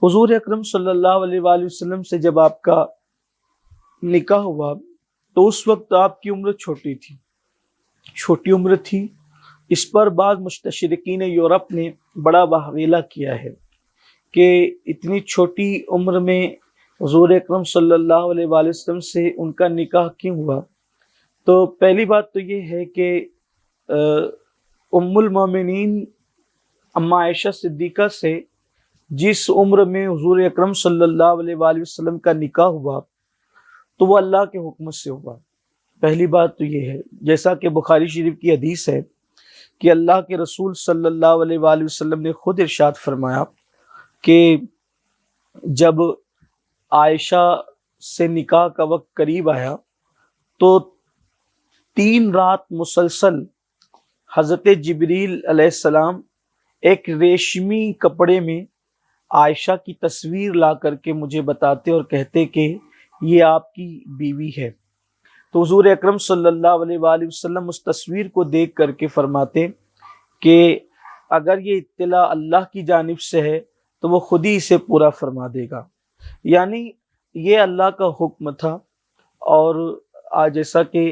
حضور اکرم صلی اللہ علیہ وآلہ وسلم سے جب آپ کا نکاح ہوا تو اس وقت آپ کی عمر چھوٹی عمر تھی۔ اس پر بعض مستشرقین یورپ نے بڑا بحویلہ کیا ہے کہ اتنی چھوٹی عمر میں حضور اکرم صلی اللہ علیہ وآلہ وسلم سے ان کا نکاح کیوں ہوا۔ تو پہلی بات تو یہ ہے کہ ام المومنین اما عائشہ صدیقہ سے جس عمر میں حضور اکرم صلی اللہ علیہ وآلہ وسلم کا نکاح ہوا تو وہ اللہ کے حکم سے ہوا۔ پہلی بات تو یہ ہے، جیسا کہ بخاری شریف کی حدیث ہے کہ اللہ کے رسول صلی اللہ علیہ وآلہ وسلم نے خود ارشاد فرمایا کہ جب عائشہ سے نکاح کا وقت قریب آیا تو 3 رات مسلسل حضرت جبریل علیہ السلام ایک ریشمی کپڑے میں عائشہ کی تصویر لا کر کے مجھے بتاتے اور کہتے کہ یہ آپ کی بیوی ہے۔ تو حضور اکرم صلی اللہ علیہ وآلہ وسلم اس تصویر کو دیکھ کر کے فرماتے کہ اگر یہ اطلاع اللہ کی جانب سے ہے تو وہ خود ہی اسے پورا فرما دے گا، یعنی یہ اللہ کا حکم تھا۔ اور آج جیسا کہ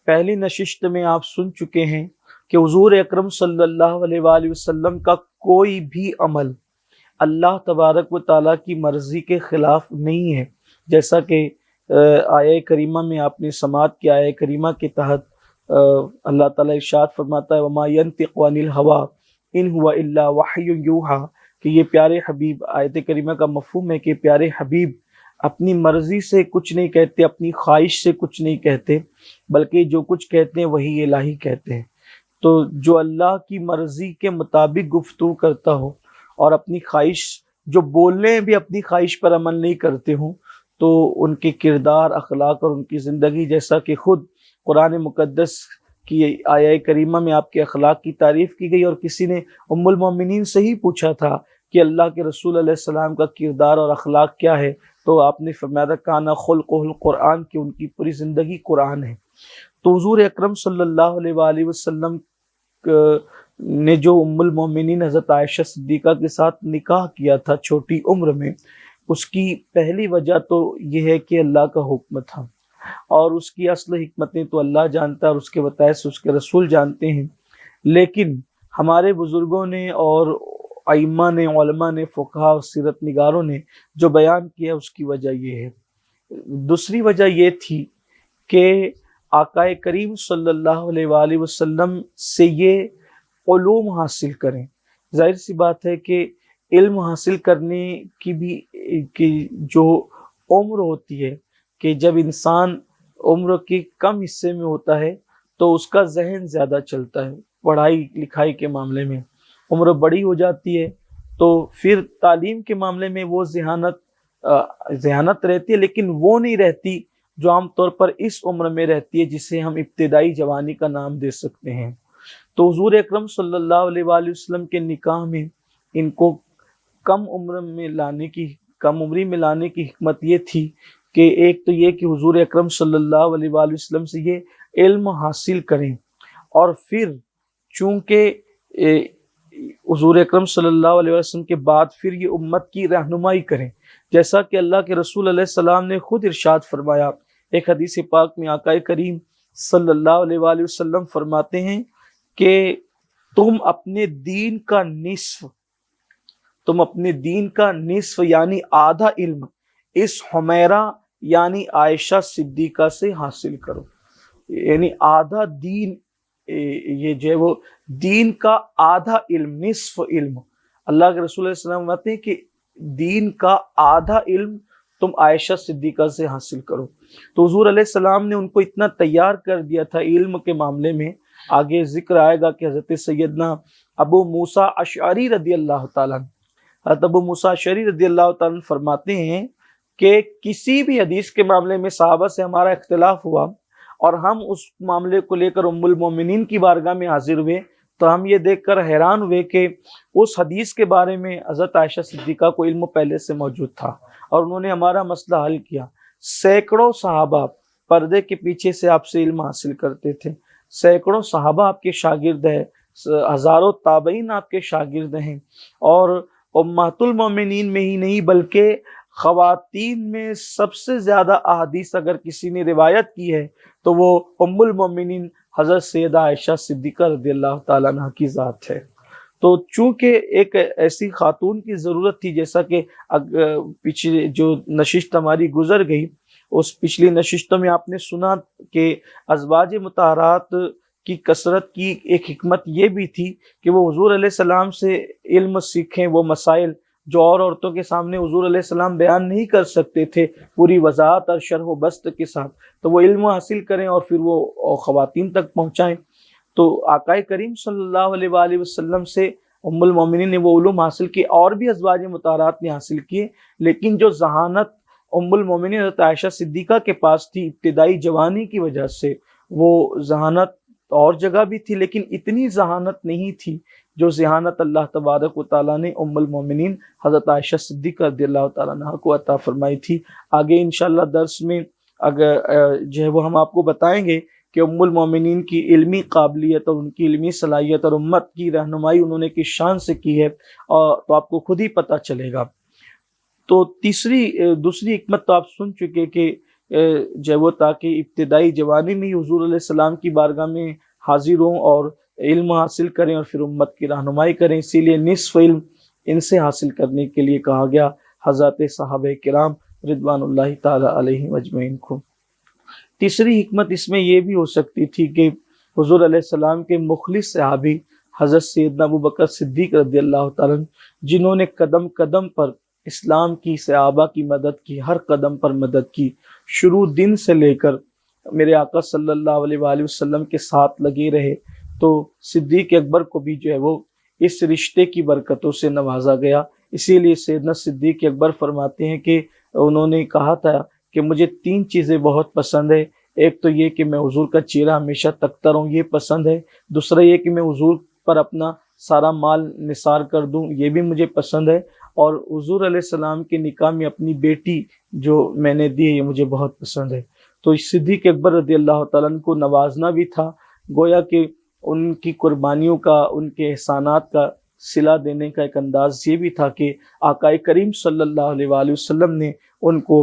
پہلی نشست میں آپ سن چکے ہیں کہ حضور اکرم صلی اللہ علیہ وآلہ وسلم کا کوئی بھی عمل اللہ تبارک و تعالیٰ کی مرضی کے خلاف نہیں ہے، جیسا کہ آیہ کریمہ میں آپ نے سماعت کی۔ آیہ کریمہ کے تحت اللہ تعالیٰ ارشاد فرماتا ہے وَمَا يَنْطِقُ عَنِ الْهَوَىٰ إِنْ هُوَ إِلَّا وَحْيٌ يُوحَىٰ، کہ یہ پیارے حبیب، آیت کریمہ کا مفہوم ہے کہ پیارے حبیب اپنی مرضی سے کچھ نہیں کہتے، اپنی خواہش سے کچھ نہیں کہتے، بلکہ جو کچھ کہتے ہیں وہی الہی کہتے ہیں۔ تو جو اللہ کی مرضی کے مطابق گفتگو کرتا ہو اور اپنی خواہش، جو بولنے بھی اپنی خواہش پر عمل نہیں کرتے ہوں، تو ان کے کردار، اخلاق اور ان کی زندگی، جیسا کہ خود قرآن مقدس کی آیہ کریمہ میں آپ کے اخلاق کی تعریف کی گئی، اور کسی نے ام المومنین سے ہی پوچھا تھا کہ اللہ کے رسول علیہ السلام کا کردار اور اخلاق کیا ہے، تو آپ نے فرمایا کانا خلقہ القرآن، کہ ان کی پوری زندگی قرآن ہے۔ تو حضور اکرم صلی اللہ علیہ وآلہ وسلم نے جو ام المومنین حضرت عائشہ صدیقہ کے ساتھ نکاح کیا تھا چھوٹی عمر میں، اس کی پہلی وجہ تو یہ ہے کہ اللہ کا حکم تھا، اور اس کی اصل حکمتیں تو اللہ جانتا ہے اور اس کے بتائے سے اس کے رسول جانتے ہیں، لیکن ہمارے بزرگوں نے اور ائمہ نے، علماء نے، فقہاء اور سیرت نگاروں نے جو بیان کیا اس کی وجہ یہ ہے۔ دوسری وجہ یہ تھی کہ آقا کریم صلی اللہ علیہ وآلہ وسلم سے یہ علوم حاصل کریں۔ ظاہر سی بات ہے کہ علم حاصل کرنے کی بھی جو عمر ہوتی ہے، کہ جب انسان عمر کے کم حصے میں ہوتا ہے تو اس کا ذہن زیادہ چلتا ہے، پڑھائی لکھائی کے معاملے میں عمر بڑی ہو جاتی ہے تو پھر تعلیم کے معاملے میں وہ ذہانت رہتی ہے، لیکن وہ نہیں رہتی جو عام طور پر اس عمر میں رہتی ہے، جسے ہم ابتدائی جوانی کا نام دے سکتے ہیں۔ تو حضور اکرم صلی اللہ علیہ وآلہ وسلم کے نکاح میں ان کو کم عمری میں لانے کی حکمت یہ تھی کہ ایک تو یہ کہ حضور اکرم صلی اللہ علیہ وآلہ وسلم سے یہ علم حاصل کریں، اور پھر چونکہ حضور اکرم صلی اللہ علیہ وسلم کے بعد پھر یہ امت کی رہنمائی کریں، جیسا کہ اللہ کے رسول علیہ السلام نے خود ارشاد فرمایا۔ ایک حدیث پاک میں آقا کریم صلی اللہ علیہ وآلہ وسلم فرماتے ہیں کہ تم اپنے دین کا نصف یعنی آدھا علم اس حمیرہ یعنی عائشہ صدیقہ سے حاصل کرو، یعنی آدھا دین، یہ جو ہے وہ دین کا آدھا علم، نصف علم، اللہ کے رسول علیہ السلام فرماتے ہیں کہ دین کا آدھا علم تم عائشہ صدیقہ سے حاصل کرو۔ تو حضور علیہ السلام نے ان کو اتنا تیار کر دیا تھا علم کے معاملے میں۔ آگے ذکر آئے گا کہ حضرت سیدنا ابو موسیٰ اشعری رضی اللہ تعالیٰ حضرت ابو موسیٰ اشعری رضی اللہ تعالیٰ فرماتے ہیں کہ کسی بھی حدیث کے معاملے میں صحابہ سے ہمارا اختلاف ہوا اور ہم اس معاملے کو لے کر ام المومنین کی بارگاہ میں حاضر ہوئے تو ہم یہ دیکھ کر حیران ہوئے کہ اس حدیث کے بارے میں حضرت عائشہ صدیقہ کو علم پہلے سے موجود تھا اور انہوں نے ہمارا مسئلہ حل کیا۔ سینکڑوں صحابہ پردے کے پیچھے سے آپ سے علم حاصل کرتے تھے، سینکڑوں صحابہ آپ کے شاگرد ہیں، ہزاروں تابعین آپ کے شاگرد ہیں، اور امہات المومنین میں ہی نہیں بلکہ خواتین میں سب سے زیادہ احادیث اگر کسی نے روایت کی ہے تو وہ ام المومنین حضرت سیدہ عائشہ صدیقہ رضی اللہ تعالیٰ عنہ کی ذات ہے۔ تو چونکہ ایک ایسی خاتون کی ضرورت تھی، جیسا کہ پچھلی جو نشست ہماری گزر گئی، اس پچھلی نشستوں میں آپ نے سنا کہ ازواج مطہرات کی کثرت کی ایک حکمت یہ بھی تھی کہ وہ حضور علیہ السلام سے علم سیکھیں، وہ مسائل جو اور عورتوں کے سامنے حضور علیہ السلام بیان نہیں کر سکتے تھے پوری وضاحت اور شرح و بسط کے ساتھ، تو وہ علم حاصل کریں اور پھر وہ خواتین تک پہنچائیں۔ تو آقا کریم صلی اللہ علیہ وآلہ وسلم سے ام المومنین نے وہ علوم حاصل کی، اور بھی ازواج مطہرات نے حاصل کیے، لیکن جو ذہانت ام المومنین حضرت عائشہ صدیقہ کے پاس تھی ابتدائی جوانی کی وجہ سے، وہ ذہانت اور جگہ بھی تھی لیکن اتنی ذہانت نہیں تھی جو ذہانت اللہ تبارک و تعالیٰ نے ام المومنین حضرت عائشہ صدیقہ رضی اللہ تعالیٰ عنہ کو عطا فرمائی تھی۔ آگے انشاءاللہ درس میں اگر جو ہے وہ ہم آپ کو بتائیں گے کہ ام المومنین کی علمی قابلیت اور ان کی علمی صلاحیت اور امت کی رہنمائی انہوں نے کس شان سے کی ہے، تو آپ کو خود ہی پتہ چلے گا۔ تو دوسری حکمت تو آپ سن چکے کہ جو وہ تاکہ ابتدائی جوانی میں ہی حضور علیہ السلام کی بارگاہ میں حاضر ہوں اور علم حاصل کریں اور پھر امت کی رہنمائی کریں، اسی لیے نصف علم ان سے حاصل کرنے کے لیے کہا گیا حضرات صحابہ کرام رضوان اللہ تعالی علیہم اجمعین کو۔ تیسری حکمت اس میں یہ بھی ہو سکتی تھی کہ حضور علیہ السلام کے مخلص صحابی حضرت سیدنا ابوبکر صدیق رضی اللہ تعالیٰ عنہ، جنہوں نے قدم قدم پر اسلام کی صحابہ کی مدد کی، ہر قدم پر مدد کی، شروع دن سے لے کر میرے آقا صلی اللہ علیہ وآلہ وسلم کے ساتھ لگے رہے، تو صدیق اکبر کو بھی جو ہے وہ اس رشتے کی برکتوں سے نوازا گیا۔ اسی لیے سیدنا صدیق اکبر فرماتے ہیں کہ انہوں نے کہا تھا کہ مجھے 3 چیزیں بہت پسند ہے، ایک تو یہ کہ میں حضور کا چہرہ ہمیشہ تکتا رہوں، یہ پسند ہے، دوسرا یہ کہ میں حضور پر اپنا سارا مال نثار کر دوں، یہ بھی مجھے پسند ہے، اور حضور علیہ السلام کے نکاح میں اپنی بیٹی جو میں نے دی ہے یہ مجھے بہت پسند ہے۔ تو صدیق اکبر رضی اللہ تعالیٰ عنہ کو نوازنا بھی تھا، گویا کہ ان کی قربانیوں کا، ان کے احسانات کا صلہ دینے کا ایک انداز یہ بھی تھا کہ آقا کریم صلی اللہ علیہ وآلہ وسلم نے ان کو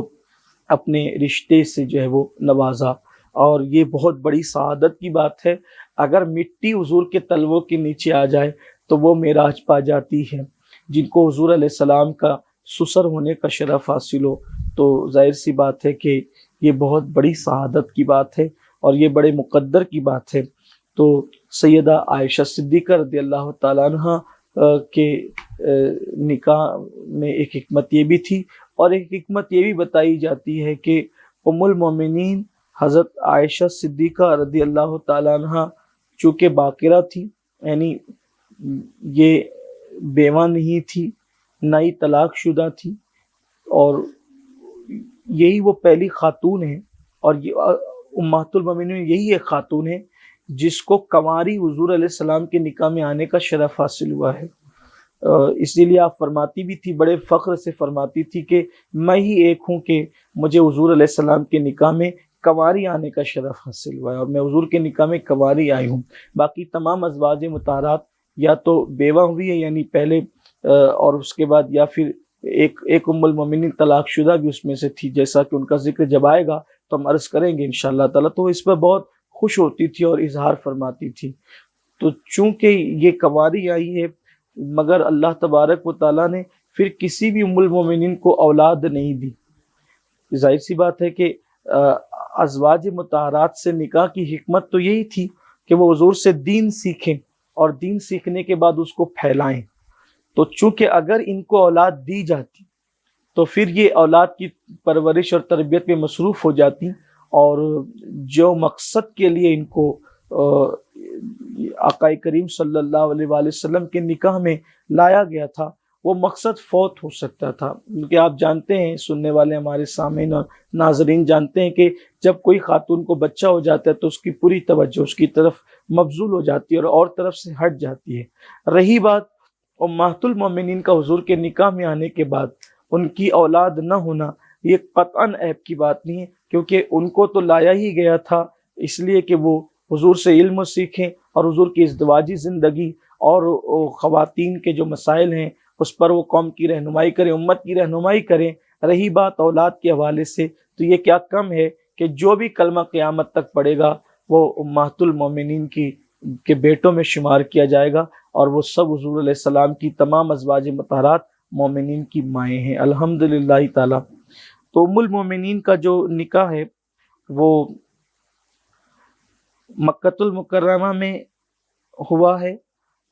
اپنے رشتے سے جو ہے وہ نوازا، اور یہ بہت بڑی سعادت کی بات ہے۔ اگر مٹی حضور کے تلووں کے نیچے آ جائے تو وہ معراج پا جاتی ہے، جن کو حضور علیہ السلام کا سسر ہونے کا شرف حاصل ہو، تو ظاہر سی بات ہے کہ یہ بہت بڑی سعادت کی بات ہے اور یہ بڑے مقدر کی بات ہے۔ تو سیدہ عائشہ صدیقہ رضی اللہ تعالیٰ عنہ کے نکاح میں ایک حکمت یہ بھی تھی، اور ایک حکمت یہ بھی بتائی جاتی ہے کہ ام المومنین حضرت عائشہ صدیقہ رضی اللہ تعالیٰ عنہ چونکہ باقرہ تھی، یعنی یہ بیوہ نہیں تھی، نہ ہی طلاق شدہ تھی، اور یہی وہ پہلی خاتون ہے، اور امہات المومنین یہی ایک خاتون ہے جس کو کنواری حضور علیہ السلام کے نکاح میں آنے کا شرف حاصل ہوا ہے۔ اسی لیے آپ فرماتی بھی تھی، بڑے فخر سے فرماتی تھی کہ میں ہی ایک ہوں کہ مجھے حضور علیہ السلام کے نکاح میں کنواری آنے کا شرف حاصل ہوا ہے، اور میں حضور کے نکاح میں کنواری آئی ہوں۔ باقی تمام ازواج مطہرات یا تو بیوہ ہوئی ہے، یعنی پہلے، اور اس کے بعد یا پھر ایک ام المومنین طلاق شدہ بھی اس میں سے تھی، جیسا کہ ان کا ذکر جب آئے گا تو ہم عرض کریں گے انشاءاللہ تعالیٰ۔ تو اس پر بہت خوش ہوتی تھی اور اظہار فرماتی تھی۔ تو چونکہ یہ کنواری آئی ہے، مگر اللہ تبارک و تعالیٰ نے پھر کسی بھی ام المومنین کو اولاد نہیں دی۔ ظاہر سی بات ہے کہ ازواج مطہرات سے نکاح کی حکمت تو یہی تھی کہ وہ حضور سے دین سیکھیں اور دین سیکھنے کے بعد اس کو پھیلائیں۔ تو چونکہ اگر ان کو اولاد دی جاتی تو پھر یہ اولاد کی پرورش اور تربیت میں مصروف ہو جاتی، اور جو مقصد کے لیے ان کو آقا کریم صلی اللہ علیہ وآلہ وسلم کے نکاح میں لایا گیا تھا وہ مقصد فوت ہو سکتا تھا۔ کیونکہ آپ جانتے ہیں، سننے والے ہمارے سامعین اور ناظرین جانتے ہیں کہ جب کوئی خاتون کو بچہ ہو جاتا ہے تو اس کی پوری توجہ اس کی طرف مبذول ہو جاتی ہے اور طرف سے ہٹ جاتی ہے۔ رہی بات امہات المومنین کا حضور کے نکاح میں آنے کے بعد ان کی اولاد نہ ہونا، یہ قطعاً عیب کی بات نہیں ہے، کیونکہ ان کو تو لایا ہی گیا تھا اس لیے کہ وہ حضور سے علم سیکھیں اور حضور کی ازدواجی زندگی اور خواتین کے جو مسائل ہیں اس پر وہ قوم کی رہنمائی کریں، امت کی رہنمائی کریں۔ رہی بات اولاد کے حوالے سے، تو یہ کیا کم ہے کہ جو بھی کلمہ قیامت تک پڑھے گا وہ امہات المومنین کے بیٹوں میں شمار کیا جائے گا، اور وہ سب حضور علیہ السلام کی تمام ازواج مطہرات مومنین کی مائیں ہیں الحمدللہ تعالی۔ تو ام المومنین کا جو نکاح ہے وہ مکۃ المکرمہ میں ہوا ہے،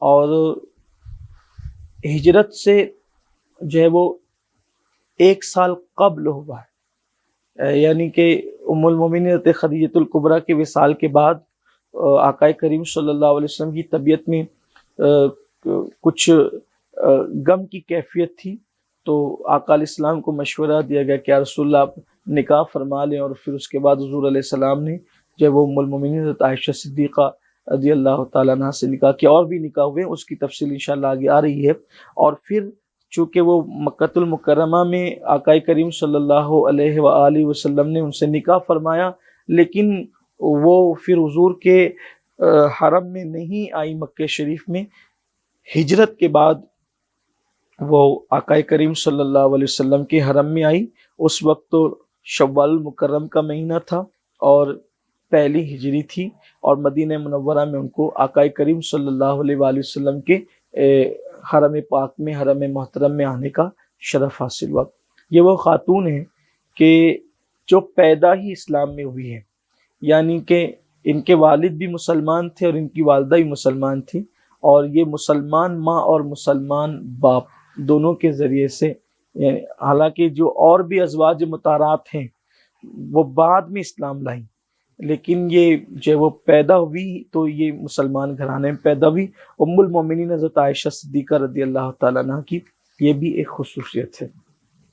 اور ہجرت سے جو ہے وہ 1 سال قبل ہوا ہے، یعنی کہ ام المومنین حضرت خدیجہ الکبریٰ کے وصال کے بعد آقا کریم صلی اللہ علیہ وسلم کی طبیعت میں کچھ غم کی کیفیت تھی، تو آقا علیہ السلام کو مشورہ دیا گیا کہ یا رسول اللہ آپ نکاح فرما لیں، اور پھر اس کے بعد حضور علیہ السلام نے جب وہ ام المومنین حضرت عائشہ صدیقہ رضی اللہ تعالیٰ عنہ سے نکاح کیا، اور بھی نکاح ہوئے، اس کی تفصیل انشاءاللہ آگے آ رہی ہے۔ اور پھر چونکہ وہ مکۃ المکرمہ میں آقا کریم صلی اللہ علیہ وآلہ وسلم نے ان سے نکاح فرمایا، لیکن وہ پھر حضور کے حرم میں نہیں آئی، مکہ شریف میں ہجرت کے بعد وہ آقا کریم صلی اللہ علیہ وسلم کے حرم میں آئی۔ اس وقت تو شوال المکرم کا مہینہ تھا اور پہلی ہجری تھی، اور مدینہ منورہ میں ان کو آقا کریم صلی اللہ علیہ وآلہ وسلم کے حرم پاک میں، حرم محترم میں آنے کا شرف حاصل ہوا۔ یہ وہ خاتون ہیں کہ جو پیدا ہی اسلام میں ہوئی ہے، یعنی کہ ان کے والد بھی مسلمان تھے اور ان کی والدہ بھی مسلمان تھی، اور یہ مسلمان ماں اور مسلمان باپ دونوں کے ذریعے سے، حالانکہ جو اور بھی ازواج مطہرات ہیں وہ بعد میں اسلام لائیں، لیکن یہ جو وہ پیدا ہوئی تو یہ مسلمان گھرانے میں پیدا ہوئی۔ ام المومنین حضرت عائشہ صدیقہ رضی اللہ تعالیٰ عنہ کی یہ بھی ایک خصوصیت ہے۔